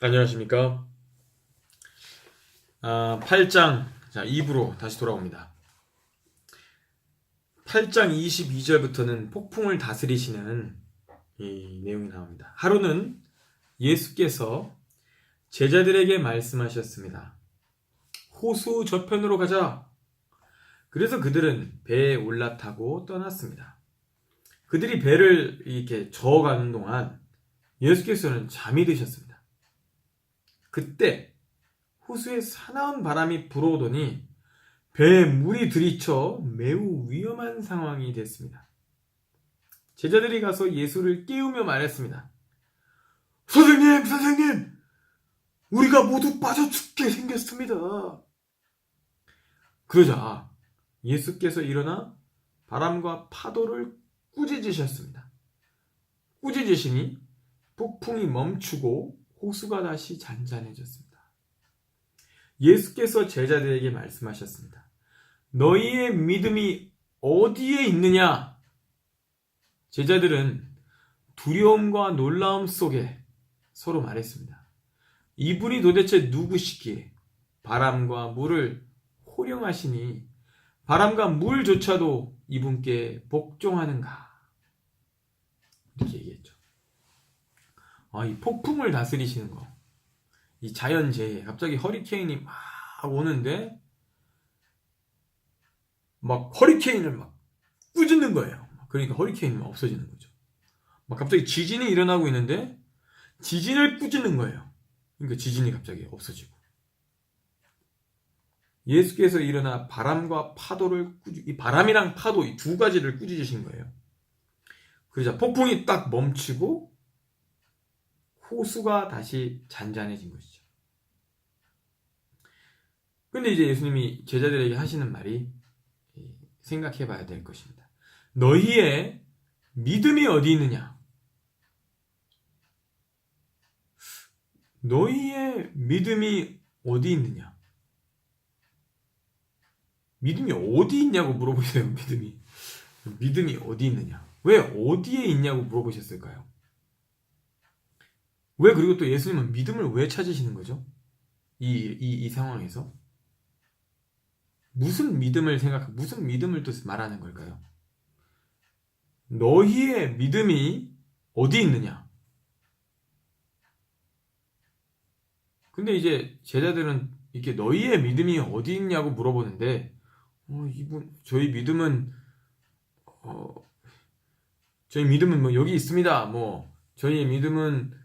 안녕하십니까. 8장 2부로 다시 돌아옵니다. 8장 22절부터는 폭풍을 다스리시는 이 내용이 나옵니다. 하루는 예수께서 제자들에게 말씀하셨습니다. 호수 저편으로 가자. 그래서 그들은 배에 올라타고 떠났습니다. 그들이 배를 이렇게 저어가는 동안 예수께서는 잠이 드셨습니다. 그때 호수에 사나운 바람이 불어오더니 배에 물이 들이쳐 매우 위험한 상황이 됐습니다. 제자들이 가서 예수를 깨우며 말했습니다. 선생님! 우리가 모두 빠져 죽게 생겼습니다. 그러자 예수께서 일어나 바람과 파도를 꾸짖으셨습니다. 꾸짖으시니 폭풍이 멈추고 호수가 다시 잔잔해졌습니다. 예수께서 제자들에게 말씀하셨습니다. 너희의 믿음이 어디에 있느냐? 제자들은 두려움과 놀라움 속에 서로 말했습니다. 이분이 도대체 누구시기에 바람과 물을 호령하시니 바람과 물조차도 이분께 복종하는가? 이렇게 얘기했죠. 이 폭풍을 다스리시는 거, 이 자연재해, 갑자기 허리케인이 막 오는데 막 허리케인을 막 꾸짖는 거예요. 그러니까 허리케인이 없어지는 거죠. 막 갑자기 지진이 일어나고 있는데 지진을 꾸짖는 거예요. 그러니까 지진이 갑자기 없어지고. 예수께서 일어나 바람과 파도를 이 바람이랑 파도 이 두 가지를 꾸짖으신 거예요. 그러자 폭풍이 딱 멈추고 호수가 다시 잔잔해진 것이죠. 근데 이제 예수님이 제자들에게 하시는 말이 생각해 봐야 될 것입니다. 너희의 믿음이 어디 있느냐? 너희의 믿음이 어디 있느냐? 믿음이 어디 있냐고 물어보세요. 믿음이 어디 있느냐? 왜 어디에 있냐고 물어보셨을까요? 왜 그리고 또 예수님은 믿음을 왜 찾으시는 거죠? 이 상황에서 무슨 믿음을 또 말하는 걸까요? 너희의 믿음이 어디 있느냐? 근데 이제 제자들은 이렇게 너희의 믿음이 어디 있냐고 물어보는데 저희 믿음은 뭐 여기 있습니다. 저희의 믿음은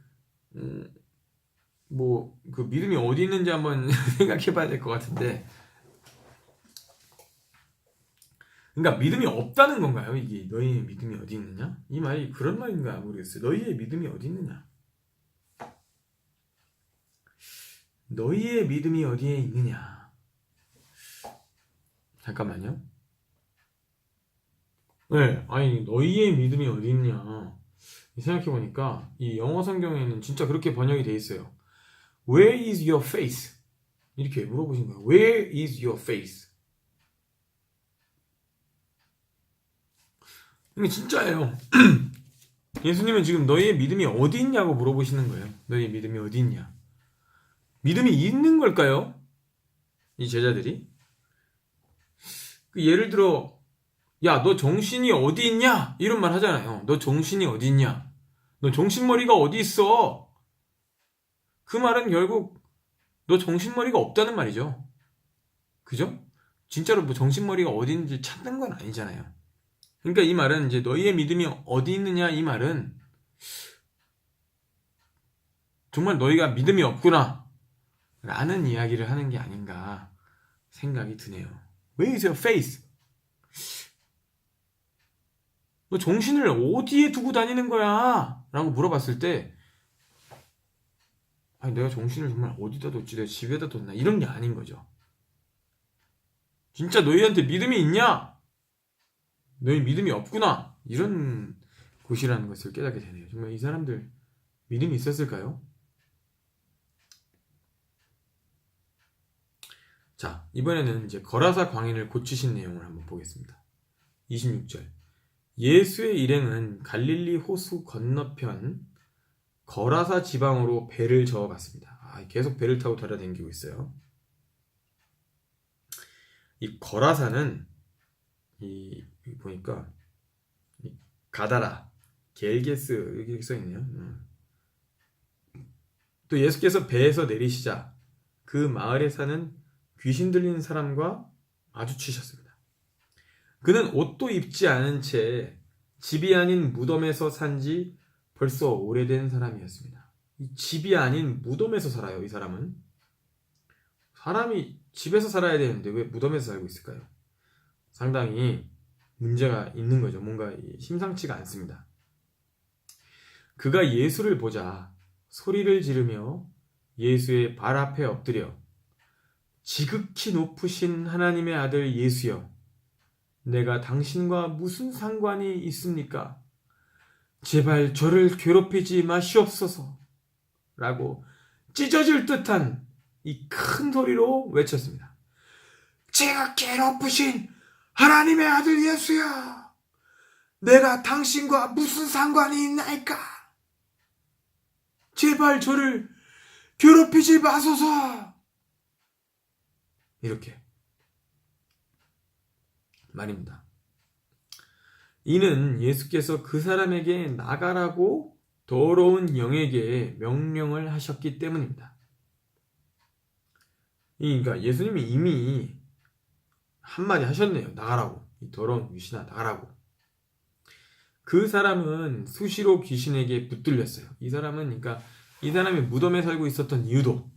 그 믿음이 어디 있는지 한번 생각해 봐야 될 것 같은데, 그러니까 믿음이 없다는 건가요? 이게 너희의 믿음이 어디 있느냐? 이 말이 그런 말인가 모르겠어요. 너희의 믿음이 어디 있느냐? 너희의 믿음이 어디에 있느냐? 잠깐만요. 네, 너희의 믿음이 어디 있냐? 생각해보니까 이 영어 성경에는 진짜 그렇게 번역이 돼 있어요. Where is your faith? 이렇게 물어보신 거예요. Where is your faith? 이게 진짜예요. 예수님은 지금 너희의 믿음이 어디 있냐고 물어보시는 거예요. 너희의 믿음이 어디 있냐? 믿음이 있는 걸까요? 이 제자들이? 예를 들어, 야, 너 정신이 어디 있냐? 이런 말 하잖아요. 너 정신이 어디 있냐? 너 정신머리가 어디 있어? 그 말은 결국 너 정신머리가 없다는 말이죠. 그죠? 진짜로 뭐 정신머리가 어디 있는지 찾는 건 아니잖아요. 그러니까 이 말은 이제 너희의 믿음이 어디 있느냐, 이 말은 정말 너희가 믿음이 없구나 라는 이야기를 하는 게 아닌가 생각이 드네요. Where is your faith? 너 정신을 어디에 두고 다니는 거야? 라고 물어봤을 때 내가 정신을 정말 어디다 뒀지? 내가 집에다 뒀나? 이런 게 아닌 거죠. 진짜 너희한테 믿음이 있냐? 너희 믿음이 없구나. 이런 곳이라는 것을 깨닫게 되네요. 정말 이 사람들 믿음이 있었을까요? 자, 이번에는 이제 거라사 광인을 고치신 내용을 한번 보겠습니다. 26절. 예수의 일행은 갈릴리 호수 건너편 거라사 지방으로 배를 저어갔습니다. 계속 배를 타고 돌아다니고 있어요. 이 거라사는 보니까 가다라, 겔게스 이렇게 써있네요. 또 예수께서 배에서 내리시자 그 마을에 사는 귀신 들린 사람과 마주치셨습니다. 그는 옷도 입지 않은 채 집이 아닌 무덤에서 산 지 벌써 오래된 사람이었습니다. 이 집이 아닌 무덤에서 살아요. 이 사람은. 사람이 집에서 살아야 되는데 왜 무덤에서 살고 있을까요? 상당히 문제가 있는 거죠. 뭔가 심상치가 않습니다. 그가 예수를 보자 소리를 지르며 예수의 발 앞에 엎드려 지극히 높으신 하나님의 아들 예수여, 내가 당신과 무슨 상관이 있습니까? 제발 저를 괴롭히지 마시옵소서 라고 찢어질 듯한 이 큰 소리로 외쳤습니다. 지극히 높으신 하나님의 아들 예수여, 내가 당신과 무슨 상관이 있나이까? 제발 저를 괴롭히지 마소서. 이렇게 말입니다. 이는 예수께서 그 사람에게 나가라고 더러운 영에게 명령을 하셨기 때문입니다. 그러니까 예수님이 이미 한마디 하셨네요. 나가라고. 이 더러운 귀신아 나가라고. 그 사람은 수시로 귀신에게 붙들렸어요. 이 사람은 그러니까 이 사람이 무덤에 살고 있었던 이유도,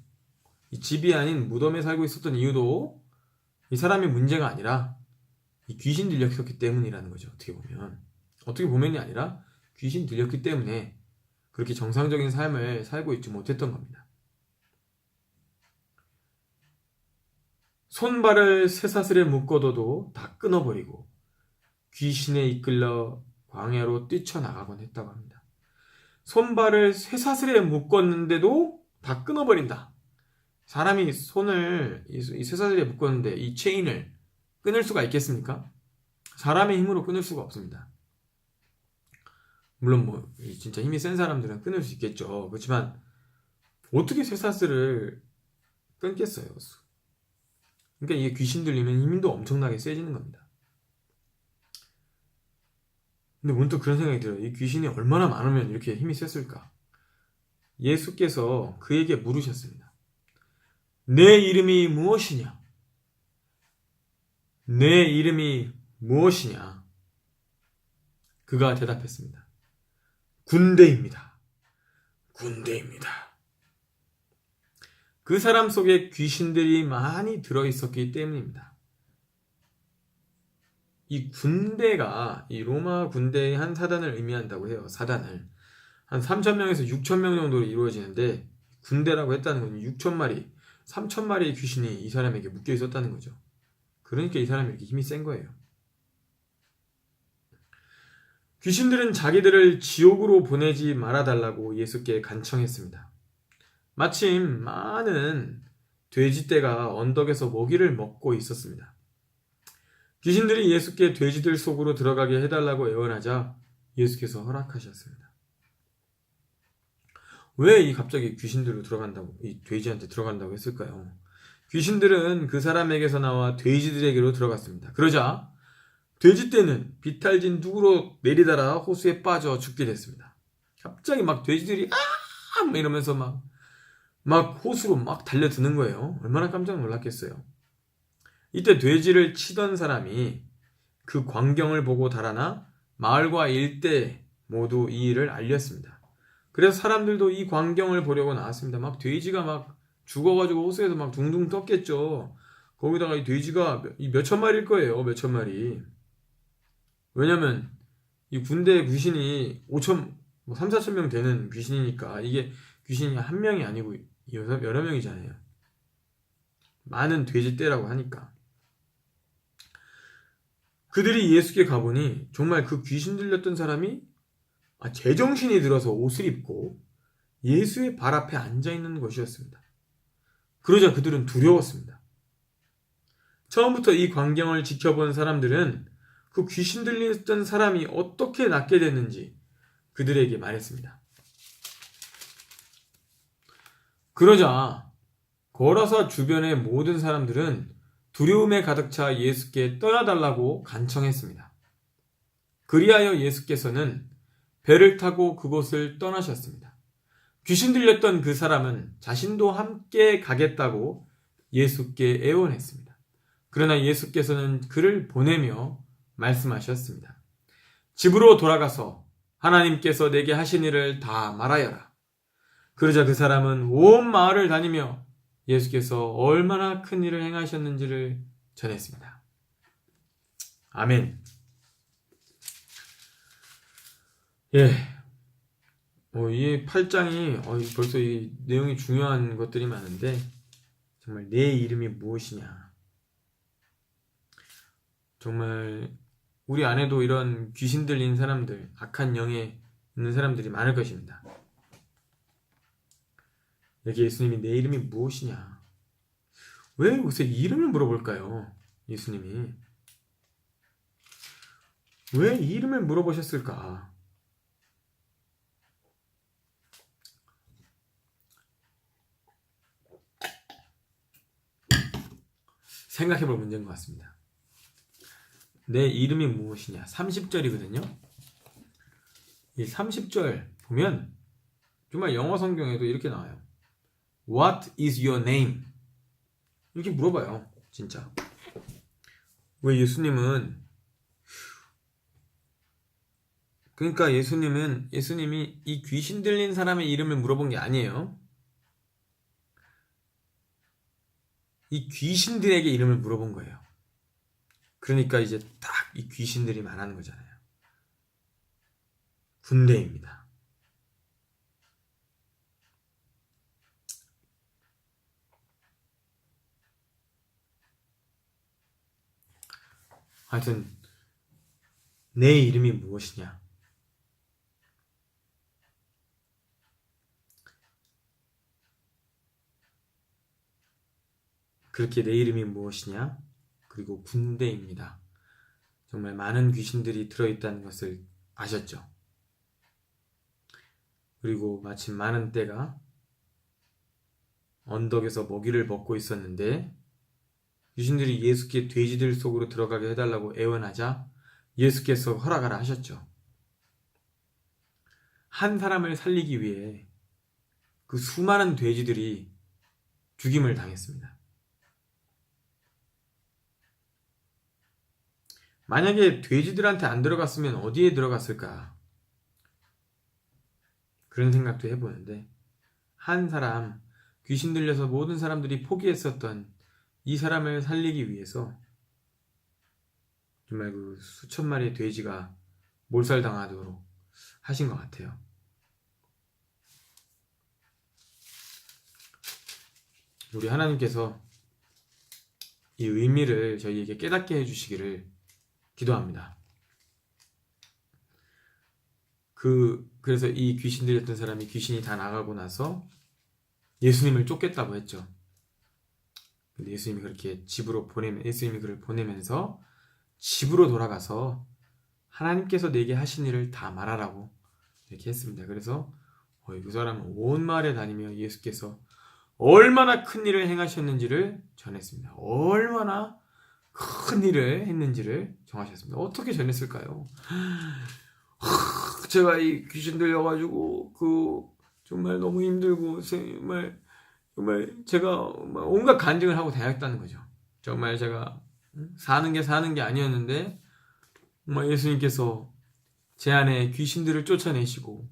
이 집이 아닌 무덤에 살고 있었던 이유도 이 사람이 문제가 아니라 이 귀신 들렸기 때문이라는 거죠. 어떻게 보면이 아니라 귀신 들렸기 때문에 그렇게 정상적인 삶을 살고 있지 못했던 겁니다. 손발을 쇠사슬에 묶어둬도 다 끊어버리고 귀신에 이끌려 광야로 뛰쳐나가곤 했다고 합니다. 손발을 쇠사슬에 묶었는데도 다 끊어버린다. 사람이 손을 이 쇠사슬에 묶었는데 이 체인을 끊을 수가 있겠습니까? 사람의 힘으로 끊을 수가 없습니다. 물론 진짜 힘이 센 사람들은 끊을 수 있겠죠. 그렇지만 어떻게 쇠사슬을 끊겠어요? 그러니까 이게 귀신 들리면 힘도 엄청나게 세지는 겁니다. 근데 문득 그런 생각이 들어요. 이 귀신이 얼마나 많으면 이렇게 힘이 셌을까? 예수께서 그에게 물으셨습니다. 내 이름이 무엇이냐? 내 이름이 무엇이냐? 그가 대답했습니다. 군대입니다. 군대입니다. 그 사람 속에 귀신들이 많이 들어있었기 때문입니다. 이 군대가 이 로마 군대의 한 사단을 의미한다고 해요. 사단을. 한 3,000명에서 6,000명 정도로 이루어지는데 군대라고 했다는 건 6,000마리, 3,000마리의 귀신이 이 사람에게 묶여 있었다는 거죠. 그러니까 이 사람이 이렇게 힘이 센 거예요. 귀신들은 자기들을 지옥으로 보내지 말아달라고 예수께 간청했습니다. 마침 많은 돼지떼가 언덕에서 먹이를 먹고 있었습니다. 귀신들이 예수께 돼지들 속으로 들어가게 해달라고 애원하자 예수께서 허락하셨습니다. 왜 갑자기 귀신들로 들어간다고, 이 돼지한테 들어간다고 했을까요? 귀신들은 그 사람에게서 나와 돼지들에게로 들어갔습니다. 그러자 돼지떼는 비탈진 둑으로 내리달아 호수에 빠져 죽게 됐습니다. 갑자기 막 돼지들이 막 이러면서 막 호수로 막 달려드는 거예요. 얼마나 깜짝 놀랐겠어요. 이때 돼지를 치던 사람이 그 광경을 보고 달아나 마을과 일대 모두 이 일을 알렸습니다. 그래서 사람들도 이 광경을 보려고 나왔습니다. 막 돼지가 막 죽어가지고 호수에서 막 둥둥 떴겠죠. 거기다가 이 돼지가 몇천 마리일 거예요. 몇천 마리. 왜냐면 이 군대 귀신이 3, 4천 명 되는 귀신이니까 이게 귀신이 한 명이 아니고 여러 명이잖아요. 많은 돼지떼라고 하니까. 그들이 예수께 가보니 정말 그 귀신 들렸던 사람이 제정신이 들어서 옷을 입고 예수의 발 앞에 앉아있는 것이었습니다. 그러자 그들은 두려웠습니다. 처음부터 이 광경을 지켜본 사람들은 그 귀신 들렸던 사람이 어떻게 낫게 됐는지 그들에게 말했습니다. 그러자 거라사 주변의 모든 사람들은 두려움에 가득 차 예수께 떠나달라고 간청했습니다. 그리하여 예수께서는 배를 타고 그곳을 떠나셨습니다. 귀신 들렸던 그 사람은 자신도 함께 가겠다고 예수께 애원했습니다. 그러나 예수께서는 그를 보내며 말씀하셨습니다. 집으로 돌아가서 하나님께서 내게 하신 일을 다 말하여라. 그러자 그 사람은 온 마을을 다니며 예수께서 얼마나 큰 일을 행하셨는지를 전했습니다. 아멘. 예. 이 8장이 벌써 이 내용이 중요한 것들이 많은데 정말 내 이름이 무엇이냐. 정말 우리 안에도 이런 귀신 들린 사람들, 악한 영에 있는 사람들이 많을 것입니다. 여기 예수님이 내 이름이 무엇이냐. 왜 요새 이름을 물어볼까요? 예수님이. 왜 이름을 물어보셨을까? 생각해볼 문제인 것 같습니다. 내 이름이 무엇이냐. 30절이거든요. 이 30절 보면 정말 영어 성경에도 이렇게 나와요. What is your name? 이렇게 물어봐요. 진짜. 왜 예수님은 그러니까 예수님이 이 귀신 들린 사람의 이름을 물어본 게 아니에요. 이 귀신들에게 이름을 물어본 거예요. 그러니까 이제 딱 이 귀신들이 말하는 거잖아요. 군대입니다. 하여튼 내 이름이 무엇이냐. 그렇게 내 이름이 무엇이냐? 그리고 군대입니다. 정말 많은 귀신들이 들어있다는 것을 아셨죠? 그리고 마침 많은 떼가 언덕에서 먹이를 먹고 있었는데 귀신들이 예수께 돼지들 속으로 들어가게 해달라고 애원하자 예수께서 허락하라 하셨죠. 한 사람을 살리기 위해 그 수많은 돼지들이 죽임을 당했습니다. 만약에 돼지들한테 안 들어갔으면 어디에 들어갔을까? 그런 생각도 해보는데 한 사람, 귀신 들려서 모든 사람들이 포기했었던 이 사람을 살리기 위해서 정말 그 수천 마리의 돼지가 몰살당하도록 하신 것 같아요. 우리 하나님께서 이 의미를 저희에게 깨닫게 해주시기를 기도합니다. 그래서 이 귀신 들렸던 사람이 귀신이 다 나가고 나서 예수님을 쫓겠다고 했죠. 근데 예수님이 그를 보내면서 집으로 돌아가서 하나님께서 내게 하신 일을 다 말하라고 이렇게 했습니다. 그래서 그 사람은 온 마을에 다니며 예수께서 얼마나 큰 일을 행하셨는지를 전했습니다. 얼마나 큰 일을 했는지를 정하셨습니다. 어떻게 전했을까요? 제가 이 귀신 들려가지고 정말 너무 힘들고 정말 제가 온갖 간증을 하고 다녔다는 거죠. 정말 제가 사는 게 아니었는데 정말 예수님께서 제 안에 귀신들을 쫓아내시고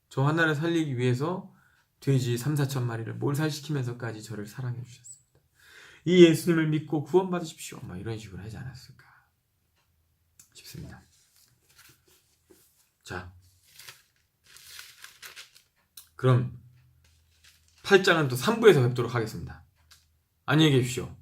저 하나를 살리기 위해서 돼지 3-4천 마리를 몰살시키면서까지 저를 사랑해 주셨습니다. 이 예수님을 믿고 구원받으십시오. 이런 식으로 하지 않았을까 싶습니다. 자, 그럼 8장은 또 3부에서 뵙도록 하겠습니다. 안녕히 계십시오.